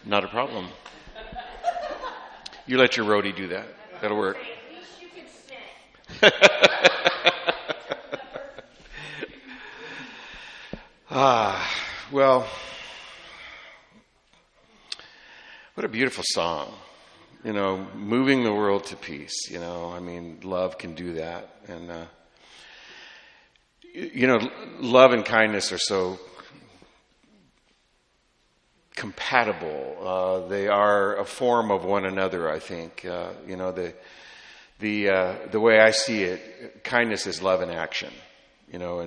Not a problem. You let your roadie do that. That'll work. At least you can sing. Well, what a beautiful song. You know, moving the world to peace. You know, I mean, love can do that. And, you know, love and kindness are so compatible. They are a form of one another, I think. You know, the way I see it, kindness is love in action. You know,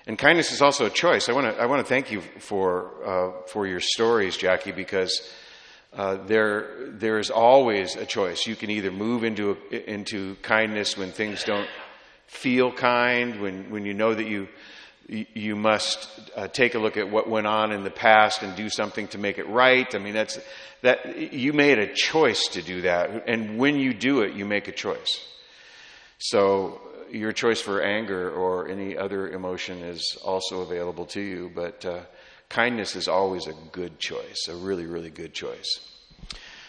and kindness is also a choice. I want to thank you for your stories, Jackie, because there is always a choice. You can either move into kindness when things don't feel kind, when you know that you must take a look at what went on in the past and do something to make it right. I mean, that you made a choice to do that, and when you do it, you make a choice. So your choice for anger or any other emotion is also available to you, but kindness is always a good choice, a really, really good choice.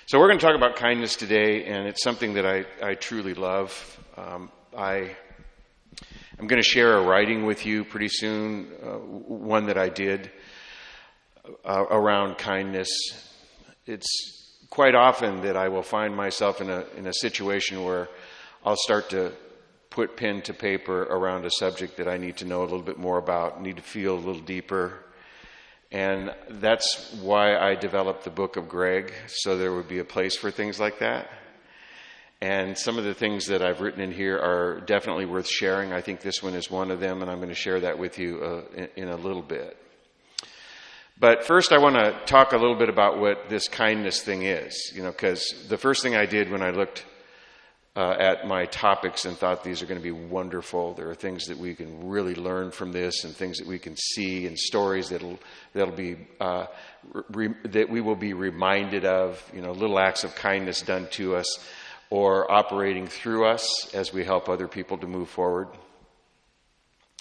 So we're going to talk about kindness today, and it's something that I truly love. I'm going to share a writing with you pretty soon, one that I did around kindness. It's quite often that I will find myself in a situation where I'll start to put pen to paper around a subject that I need to know a little bit more about, need to feel a little deeper. And that's why I developed the book of Greg, so there would be a place for things like that. And some of the things that I've written in here are definitely worth sharing. I think this one is one of them, and I'm going to share that with you in a little bit. But first, I want to talk a little bit about what this kindness thing is, you know, because the first thing I did when I looked at my topics and thought these are going to be wonderful. There are things that we can really learn from this, and things that we can see, and stories that'll be that we will be reminded of. You know, little acts of kindness done to us or operating through us as we help other people to move forward.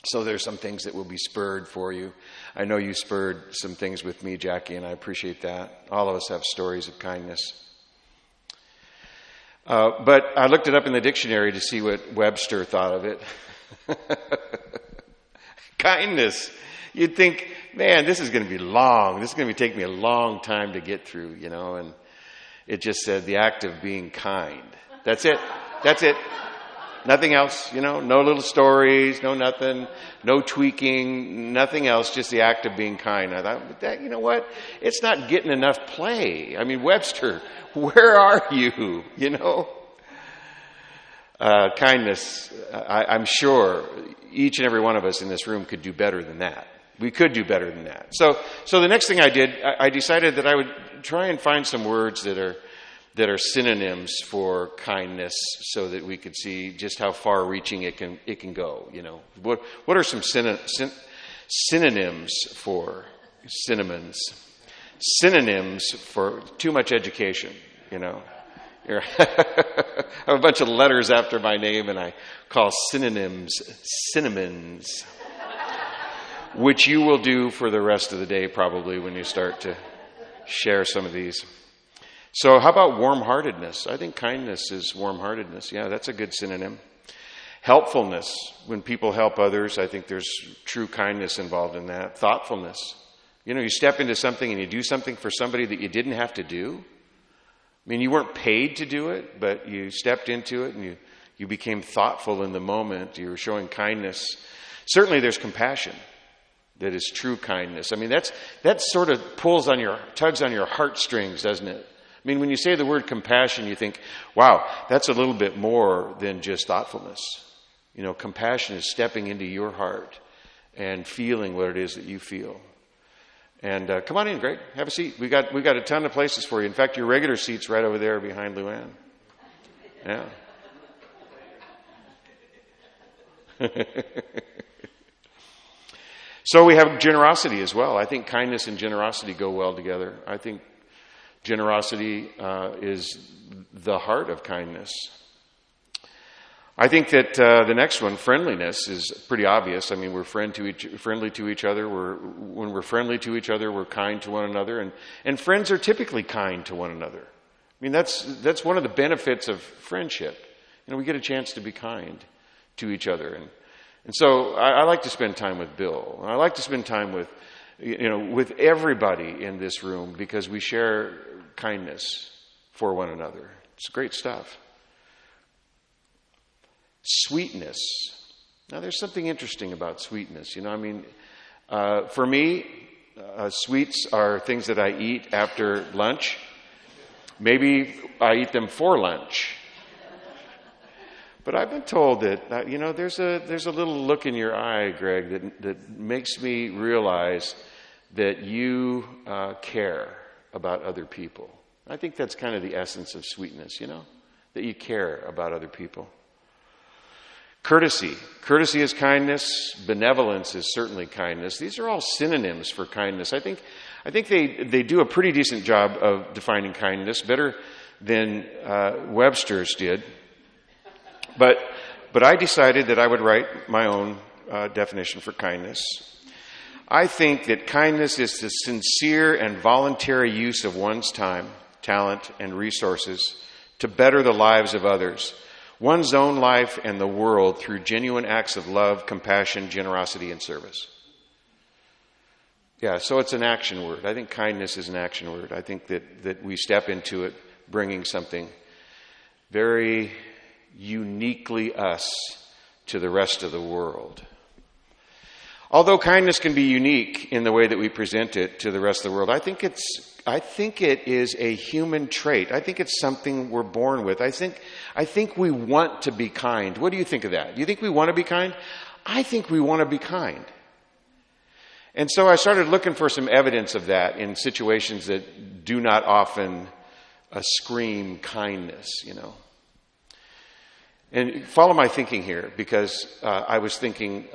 So there's some things that will be spurred for you. I know you spurred some things with me, Jackie, and I appreciate that. All of us have stories of kindness. But I looked it up in the dictionary to see what Webster thought of it. Kindness. You'd think, man, this is going to be long. This is going to take me a long time to get through, you know. And it just said the act of being kind. That's it. That's it. Nothing else, you know. No little stories, no nothing, no tweaking, nothing else. Just the act of being kind. I thought, that, you know what? It's not getting enough play. I mean, Webster, where are you? You know? Kindness, I'm sure each and every one of us in this room could do better than that. We could do better than that. So the next thing I did, I decided that I would try and find some words that are synonyms for kindness, so that we could see just how far-reaching it can go. You know, what are some synonyms for cinnamons? Synonyms for too much education. You know, I have a bunch of letters after my name, and I call synonyms cinnamons, which you will do for the rest of the day probably when you start to share some of these. So how about warm-heartedness? I think kindness is warm-heartedness. Yeah, that's a good synonym. Helpfulness. When people help others, I think there's true kindness involved in that. Thoughtfulness. You know, you step into something and you do something for somebody that you didn't have to do. I mean, you weren't paid to do it, but you stepped into it and you became thoughtful in the moment. You were showing kindness. Certainly there's compassion. That is true kindness. I mean, that sort of tugs on your heartstrings, doesn't it? I mean, when you say the word compassion, you think, wow, that's a little bit more than just thoughtfulness. You know, compassion is stepping into your heart and feeling what it is that you feel. And come on in, Greg. Have a seat. We got a ton of places for you. In fact, your regular seat's right over there behind Luann. Yeah. So we have generosity as well. I think kindness and generosity go well together. I think generosity is the heart of kindness. I think that the next one, friendliness, is pretty obvious. I mean, we're friendly to each other. When we're friendly to each other, we're kind to one another. And friends are typically kind to one another. I mean, that's one of the benefits of friendship. We get a chance to be kind to each other. And so I like to spend time with Bill. And I like to spend time with everybody in this room because we share kindness for one another. It's great stuff. Sweetness. Now, there's something interesting about sweetness. For me, sweets are things that I eat after lunch. Maybe I eat them for lunch. But I've been told that, there's a little look in your eye, Greg, that makes me realize that you care about other people. I think that's kind of the essence of sweetness, that you care about other people. Courtesy. Courtesy is kindness. Benevolence is certainly kindness. These are all synonyms for kindness. I think they do a pretty decent job of defining kindness, better than Webster's did. But I decided that I would write my own definition for kindness. I think that kindness is the sincere and voluntary use of one's time, talent, and resources to better the lives of others, one's own life and the world through genuine acts of love, compassion, generosity, and service. Yeah, so it's an action word. I think kindness is an action word. I think that we step into it bringing something very uniquely us to the rest of the world. Although kindness can be unique in the way that we present it to the rest of the world, I think it is a human trait. I think it's something we're born with. I think we want to be kind. What do you think of that? Do you think we want to be kind? I think we want to be kind. And so I started looking for some evidence of that in situations that do not often scream kindness, And follow my thinking here, because I was thinking,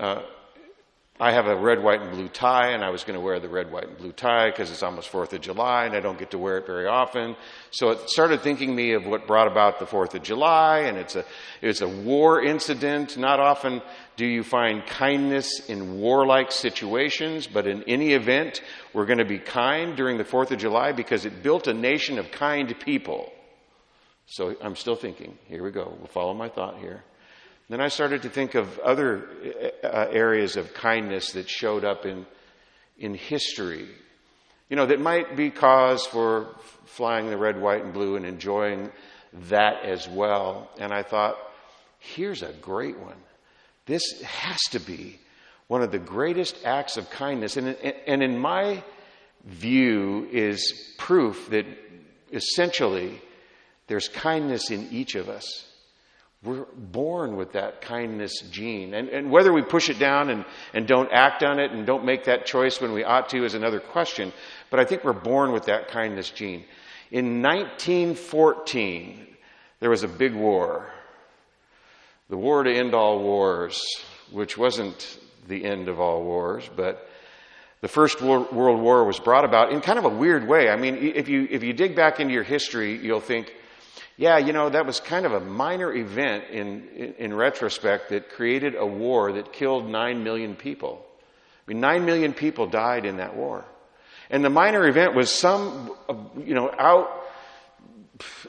I have a red, white, and blue tie, and I was going to wear the red, white, and blue tie because it's almost 4th of July, and I don't get to wear it very often. So it started thinking me of what brought about the 4th of July, and it's a war incident. Not often do you find kindness in warlike situations, but in any event, we're going to be kind during the 4th of July because it built a nation of kind people. So I'm still thinking. Here we go. We'll follow my thought here. Then I started to think of other areas of kindness that showed up in history, that might be cause for flying the red, white, and blue and enjoying that as well. And I thought, here's a great one. This has to be one of the greatest acts of kindness. And in my view is proof that essentially there's kindness in each of us. We're born with that kindness gene. And whether we push it down and don't act on it and don't make that choice when we ought to is another question. But I think we're born with that kindness gene. In 1914, there was a big war. The war to end all wars, which wasn't the end of all wars, but the First World War was brought about in kind of a weird way. I mean, if you dig back into your history, you'll think, yeah, that was kind of a minor event in retrospect that created a war that killed 9 million people. I mean, 9 million people died in that war. And the minor event was some,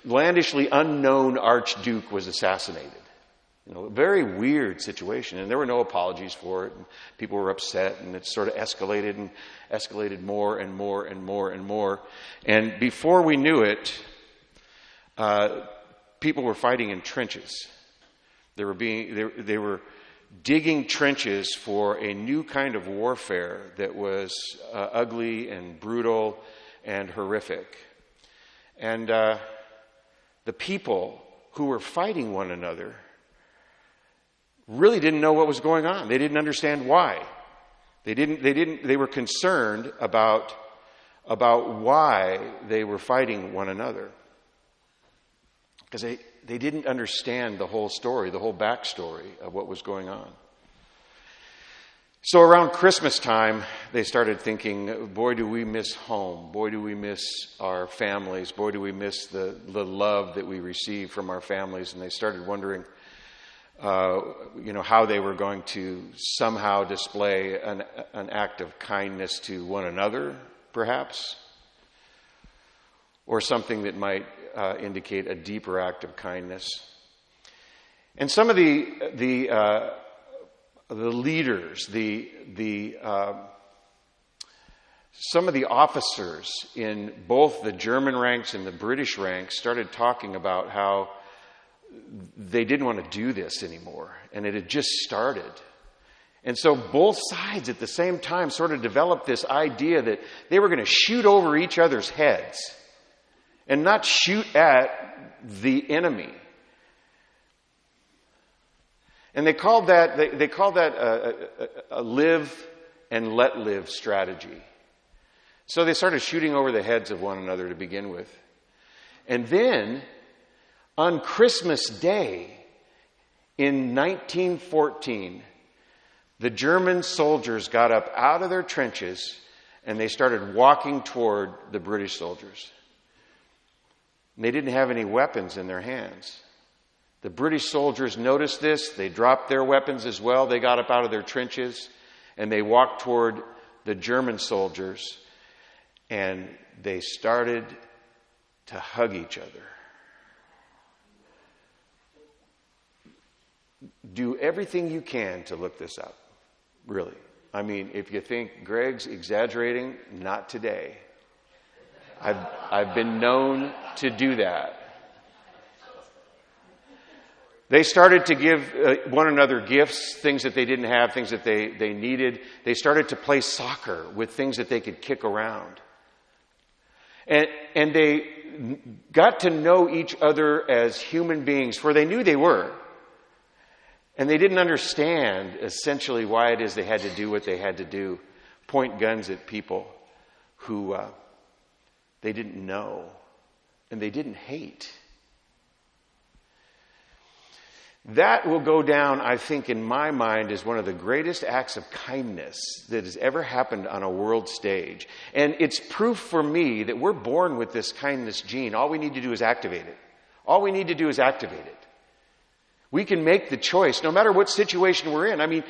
outlandishly unknown archduke was assassinated. A very weird situation. And there were no apologies for it. And people were upset, and it sort of escalated more and more and more and more. And before we knew it, people were fighting in trenches. They were digging trenches for a new kind of warfare that was ugly and brutal and horrific. And the people who were fighting one another really didn't know what was going on. They didn't understand why. They were concerned about why they were fighting one another. Because they didn't understand the whole story, the whole backstory of what was going on. So around Christmas time, they started thinking, boy, do we miss home. Boy, do we miss our families. Boy, do we miss the love that we receive from our families. And they started wondering, how they were going to somehow display an act of kindness to one another, perhaps, or something that might indicate a deeper act of kindness. And some of the leaders, some of the officers in both the German ranks and the British ranks started talking about how they didn't want to do this anymore, and it had just started. And so both sides at the same time sort of developed this idea that they were going to shoot over each other's heads and not shoot at the enemy. And they called that a live and let live strategy. So they started shooting over the heads of one another to begin with. And then on Christmas Day in 1914, the German soldiers got up out of their trenches and they started walking toward the British soldiers. And they didn't have any weapons in their hands. The British soldiers noticed this. They dropped their weapons as well. They got up out of their trenches and they walked toward the German soldiers, and they started to hug each other. Do everything you can to look this up, really. I mean, if you think Greg's exaggerating, not today. I've been known to do that. They started to give one another gifts, things that they didn't have, things that they needed. They started to play soccer with things that they could kick around. And they got to know each other as human beings, for they knew they were. And they didn't understand essentially why it is they had to do what they had to do, point guns at people who they didn't know and they didn't hate. That will go down, I think, in my mind, as one of the greatest acts of kindness that has ever happened on a world stage. And it's proof for me that we're born with this kindness gene. All we need to do is activate it. All we need to do is activate it. We can make the choice, no matter what situation we're in. I mean,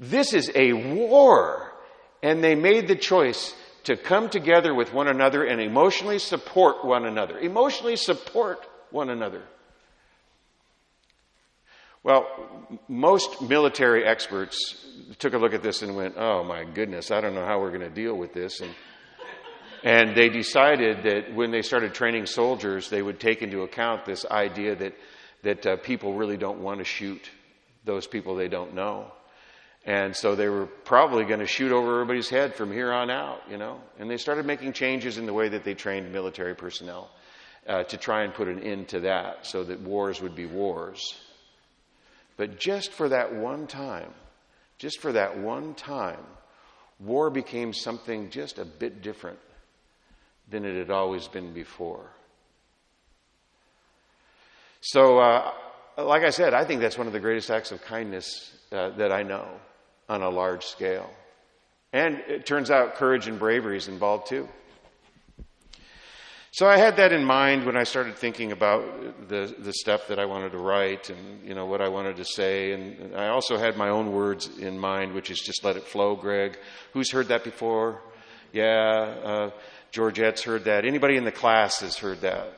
this is a war. And they made the choice to come together with one another and emotionally support one another. Emotionally support one another. Well, most military experts took a look at this and went, oh my goodness, I don't know how we're going to deal with this. And they decided that when they started training soldiers, they would take into account this idea that people really don't want to shoot those people they don't know. And so they were probably going to shoot over everybody's head from here on out, And they started making changes in the way that they trained military personnel to try and put an end to that so that wars would be wars. But just for that one time, war became something just a bit different than it had always been before. So, like I said, I think that's one of the greatest acts of kindness that I know on a large scale. And it turns out courage and bravery is involved too. So I had that in mind when I started thinking about the stuff that I wanted to write and, what I wanted to say. And I also had my own words in mind, which is just let it flow, Greg. Who's heard that before? Yeah, Georgette's heard that. Anybody in the class has heard that.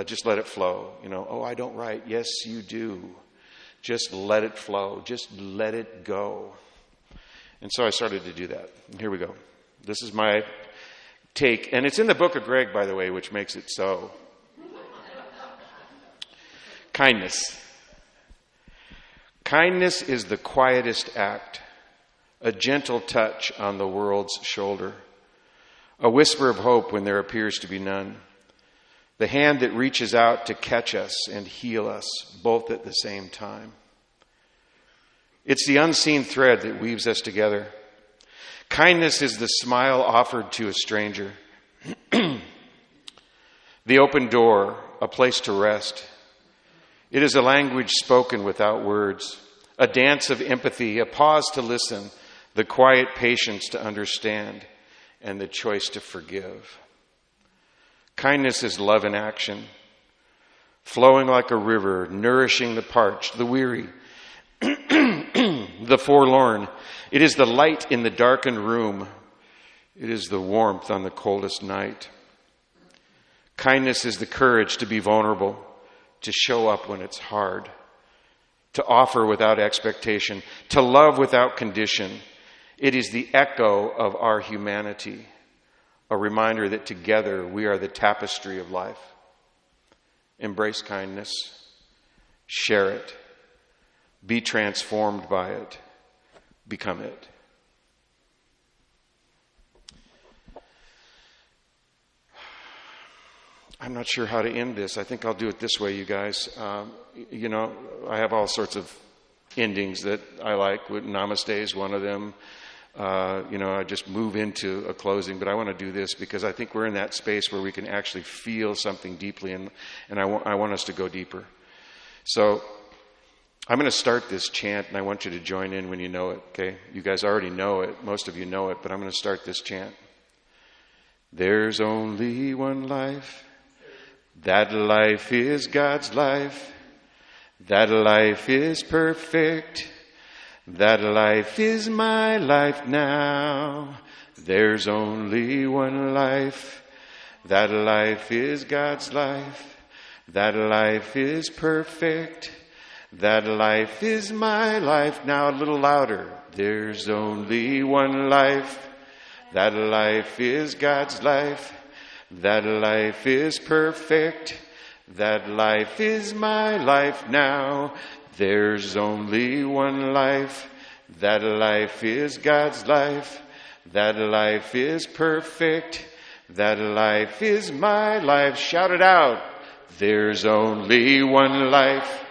Just let it flow. Oh, I don't write. Yes, you do. Just let it flow. Just let it go. And so I started to do that. And here we go. This is my take, and it's in the book of Greg, by the way, which makes it so. Kindness. Kindness is the quietest act, a gentle touch on the world's shoulder, a whisper of hope when there appears to be none, the hand that reaches out to catch us and heal us, both at the same time. It's the unseen thread that weaves us together. Kindness is the smile offered to a stranger, the open door, a place to rest. It is a language spoken without words, a dance of empathy, a pause to listen, the quiet patience to understand, and the choice to forgive. Kindness is love in action, flowing like a river, nourishing the parched, the weary, The forlorn. It is the light in the darkened room. It is the warmth on the coldest night. Kindness is the courage to be vulnerable, to show up when it's hard, to offer without expectation, to love without condition. It is the echo of our humanity, a reminder that together we are the tapestry of life. Embrace kindness, share it, be transformed by it, become it. I'm not sure how to end this. I think I'll do it this way, you guys. I have all sorts of endings that I like. Namaste is one of them. I just move into a closing, but I want to do this because I think we're in that space where we can actually feel something deeply, and I want us to go deeper. So I'm going to start this chant, and I want you to join in when you know it, okay? You guys already know it. Most of you know it, but I'm going to start this chant. There's only one life. That life is God's life. That life is perfect. That life is my life now. There's only one life. That life is God's life. That life is perfect. That life is my life now. A little louder. There's only one life. That life is God's life. That life is perfect. That life is my life now. There's only one life. That life is God's life. That life is perfect. That life is my life. Shout it out. There's only one life.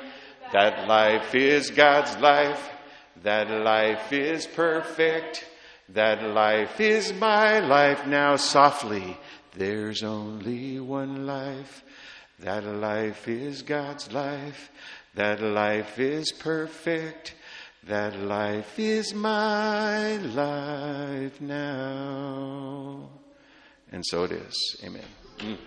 That life is God's life. That life is perfect. That life is my life now. Softly. There's only one life. That life is God's life. That life is perfect. That life is my life now. And so it is. Amen.